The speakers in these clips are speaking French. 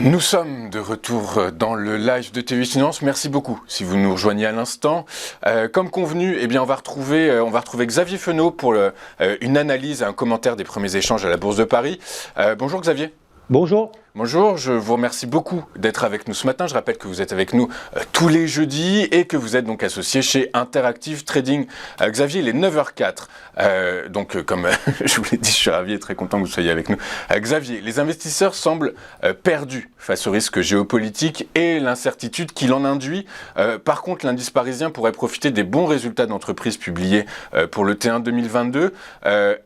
Nous sommes de retour dans le live de TV Finance. Merci beaucoup si vous nous rejoignez à l'instant. Comme convenu, on va retrouver Xavier Fenot pour une analyse et un commentaire des premiers échanges à la Bourse de Paris. Bonjour Xavier. Bonjour. Bonjour, je vous remercie beaucoup d'être avec nous ce matin. Je rappelle que vous êtes avec nous tous les jeudis et que vous êtes donc associé chez Interactive Trading. Xavier, il est 9h04. Comme je vous l'ai dit, je suis ravi et très content que vous soyez avec nous. Xavier, les investisseurs semblent perdus face aux risques géopolitiques et l'incertitude qu'il en induit. Par contre, l'indice parisien pourrait profiter des bons résultats d'entreprises publiés pour le T1 2022.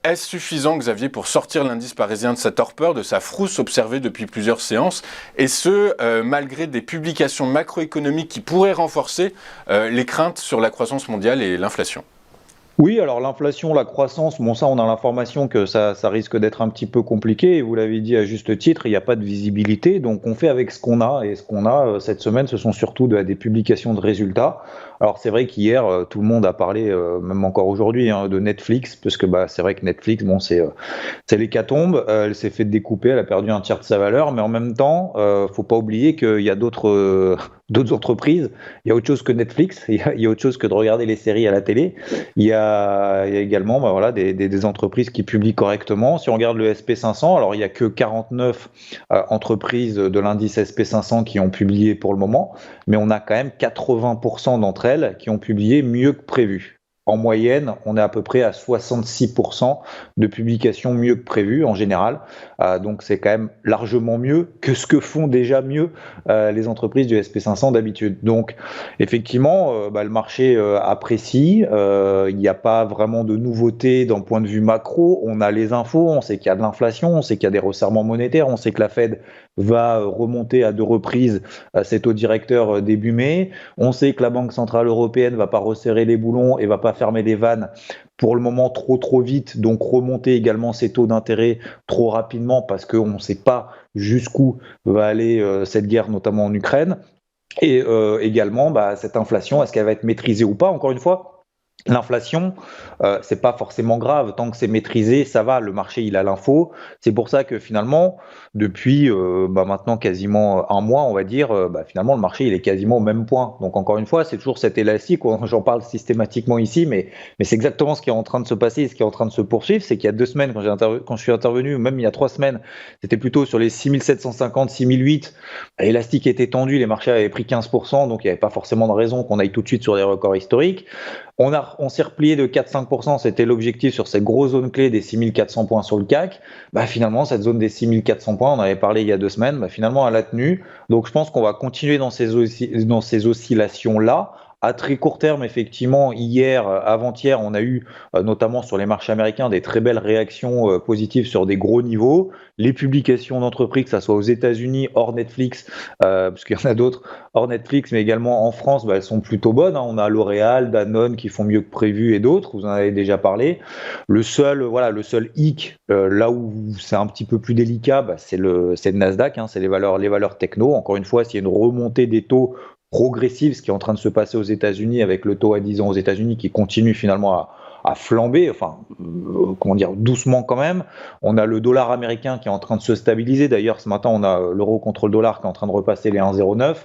Est-ce suffisant, Xavier, pour sortir l'indice parisien de sa torpeur, de sa frousse observée depuis plusieurs séances, et ce, malgré des publications macroéconomiques qui pourraient renforcer les craintes sur la croissance mondiale et l'inflation? Oui, alors l'inflation, la croissance, bon ça on a l'information que ça risque d'être un petit peu compliqué, et vous l'avez dit à juste titre, il n'y a pas de visibilité, donc on fait avec ce qu'on a, et ce qu'on a cette semaine, ce sont surtout des publications de résultats. Alors c'est vrai qu'hier, tout le monde a parlé, même encore aujourd'hui, de Netflix, parce que c'est vrai que Netflix, bon c'est l'hécatombe, elle s'est fait découper, elle a perdu un tiers de sa valeur, mais en même temps, faut pas oublier qu'il y a d'autres entreprises, il y a autre chose que Netflix, il y a autre chose que de regarder les séries à la télé, il y a également des entreprises qui publient correctement. Si on regarde le SP500, alors il n'y a que 49 entreprises de l'indice SP500 qui ont publié pour le moment, mais on a quand même 80% d'entre elles qui ont publié mieux que prévu. En moyenne, on est à peu près à 66% de publications mieux que prévu en général. Donc c'est quand même largement mieux que ce que font déjà mieux les entreprises du SP500 d'habitude. Donc effectivement, le marché apprécie. Il n'y a pas vraiment de nouveauté d'un point de vue macro. On a les infos, on sait qu'il y a de l'inflation, on sait qu'il y a des resserrements monétaires, on sait que la Fed va remonter à 2 reprises ses taux directeurs début mai. On sait que la Banque Centrale Européenne va pas resserrer les boulons et va pas fermer des vannes pour le moment trop vite, donc remonter également ses taux d'intérêt trop rapidement parce qu'on ne sait pas jusqu'où va aller cette guerre, notamment en Ukraine. Et également, cette inflation, est-ce qu'elle va être maîtrisée ou pas? Encore une fois, l'inflation, c'est pas forcément grave, tant que c'est maîtrisé, ça va, le marché il a l'info. C'est pour ça que finalement, depuis maintenant quasiment un mois, on va dire, finalement le marché il est quasiment au même point. Donc encore une fois, c'est toujours cet élastique, j'en parle systématiquement ici, mais c'est exactement ce qui est en train de se passer, ce qui est en train de se poursuivre. C'est qu'il y a 2 semaines, quand je suis intervenu, même il y a 3 semaines, c'était plutôt sur les 6750, 6008, l'élastique était tendu, les marchés avaient pris 15%, donc il n'y avait pas forcément de raison qu'on aille tout de suite sur les records historiques. On s'est replié de 4-5%, c'était l'objectif sur cette grosse zone clé des 6400 points sur le CAC. Finalement, cette zone des 6400 points, on en avait parlé il y a 2 semaines, finalement, elle a tenu. Donc, je pense qu'on va continuer dans ces oscillations-là. À très court terme, effectivement, hier, avant-hier, on a eu, notamment sur les marchés américains, des très belles réactions positives sur des gros niveaux. Les publications d'entreprises, que ce soit aux États-Unis, hors Netflix, parce qu'il y en a d'autres, hors Netflix, mais également en France, elles sont plutôt bonnes. On a L'Oréal, Danone qui font mieux que prévu et d'autres, vous en avez déjà parlé. Le seul hic, là où c'est un petit peu plus délicat, c'est le Nasdaq, c'est les valeurs techno. Encore une fois, s'il y a une remontée des taux progressive, ce qui est en train de se passer aux États-Unis avec le taux à 10 ans aux États-Unis qui continue finalement à flamber, doucement quand même. On a le dollar américain qui est en train de se stabiliser. D'ailleurs, ce matin, on a l'euro contre le dollar qui est en train de repasser les 1,09.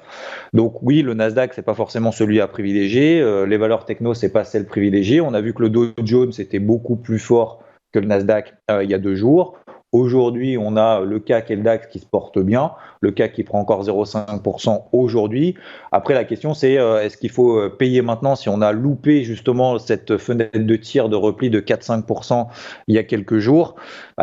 Donc oui, le Nasdaq, c'est pas forcément celui à privilégier. Les valeurs techno, c'est pas celle privilégiée. On a vu que le Dow Jones était beaucoup plus fort que le Nasdaq il y a 2 jours. Aujourd'hui, on a le CAC et le DAX qui se portent bien. Le CAC qui prend encore 0,5% aujourd'hui. Après, la question, c'est est-ce qu'il faut payer maintenant si on a loupé justement cette fenêtre de tir de repli de 4-5% il y a quelques jours?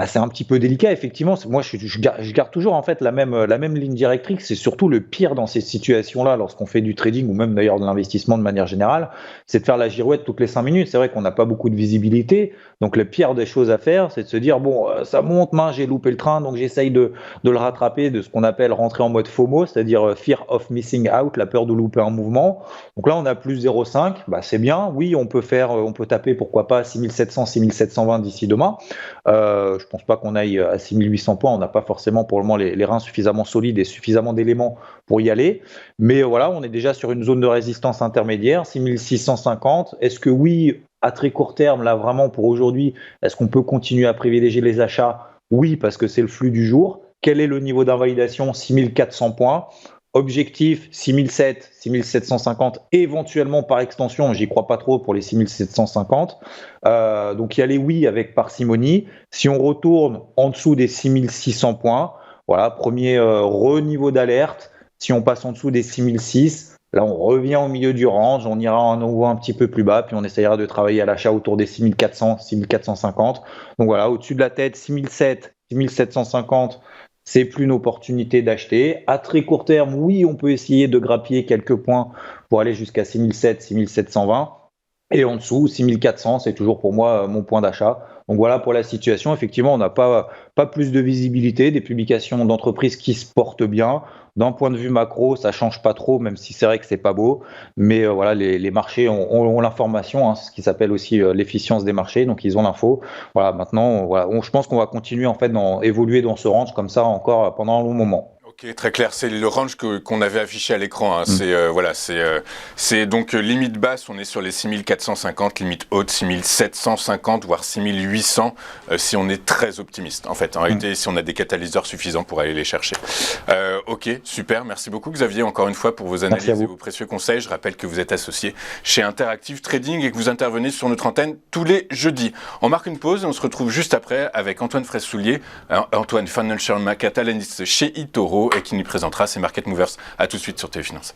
C'est un petit peu délicat, effectivement. Moi, je garde toujours en fait la même ligne directrice. C'est surtout le pire dans ces situations-là, lorsqu'on fait du trading ou même d'ailleurs de l'investissement de manière générale, c'est de faire la girouette toutes les 5 minutes. C'est vrai qu'on n'a pas beaucoup de visibilité. Donc, le pire des choses à faire, c'est de se dire, bon, ça monte, j'ai loupé le train, donc j'essaye de le rattraper, de ce qu'on appelle rentrer en mode FOMO, c'est-à-dire Fear of Missing Out, la peur de louper un mouvement. Donc là, on a plus 0,5, c'est bien. Oui, on peut taper, pourquoi pas, 6700, 6720 d'ici demain. Je pense pas qu'on aille à 6800 points, on n'a pas forcément pour le moment les reins suffisamment solides et suffisamment d'éléments pour y aller. Mais voilà, on est déjà sur une zone de résistance intermédiaire, 6650. Est-ce que oui, à très court terme, là vraiment pour aujourd'hui, est-ce qu'on peut continuer à privilégier les achats? Oui, parce que c'est le flux du jour quel est le niveau d'invalidation? 6400 points. Objectif 6007, 6750, éventuellement par extension, j'y crois pas trop pour les 6750. Donc y aller oui avec parcimonie. Si on retourne en dessous des 6600 points, voilà, premier niveau d'alerte. Si on passe en dessous des 6006, là on revient au milieu du range, on ira en nouveau un petit peu plus bas, puis on essayera de travailler à l'achat autour des 6400, 6450. Donc voilà, au-dessus de la tête, 6007, 6750. C'est plus une opportunité d'acheter. À très court terme, oui, on peut essayer de grappiller quelques points pour aller jusqu'à 6007, 6720. Et en dessous, 6400, c'est toujours pour moi mon point d'achat. Donc voilà pour la situation. Effectivement, on n'a pas plus de visibilité, des publications d'entreprises qui se portent bien. D'un point de vue macro, ça change pas trop, même si c'est vrai que c'est pas beau. Mais voilà, les marchés ont l'information, hein, ce qui s'appelle aussi l'efficience des marchés. Donc ils ont l'info. Voilà, maintenant, voilà, je pense qu'on va continuer en fait évoluer dans ce range comme ça encore pendant un long moment. Ok, très clair. C'est le range qu'on avait affiché à l'écran. Hein. C'est donc limite basse, on est sur les 6450, limite haute 6750, voire 6800 si on est très optimiste. En fait, en réalité, si on a des catalyseurs suffisants pour aller les chercher. Ok, super. Merci beaucoup Xavier, encore une fois, pour vos analyses et vos précieux conseils. Je rappelle que vous êtes associé chez Interactive Trading et que vous intervenez sur notre antenne tous les jeudis. On marque une pause et on se retrouve juste après avec Antoine Fraisse-Soulier, Antoine Financial Market Analyst chez eToro, et qui nous présentera ses Market Movers. À tout de suite sur TV Finance.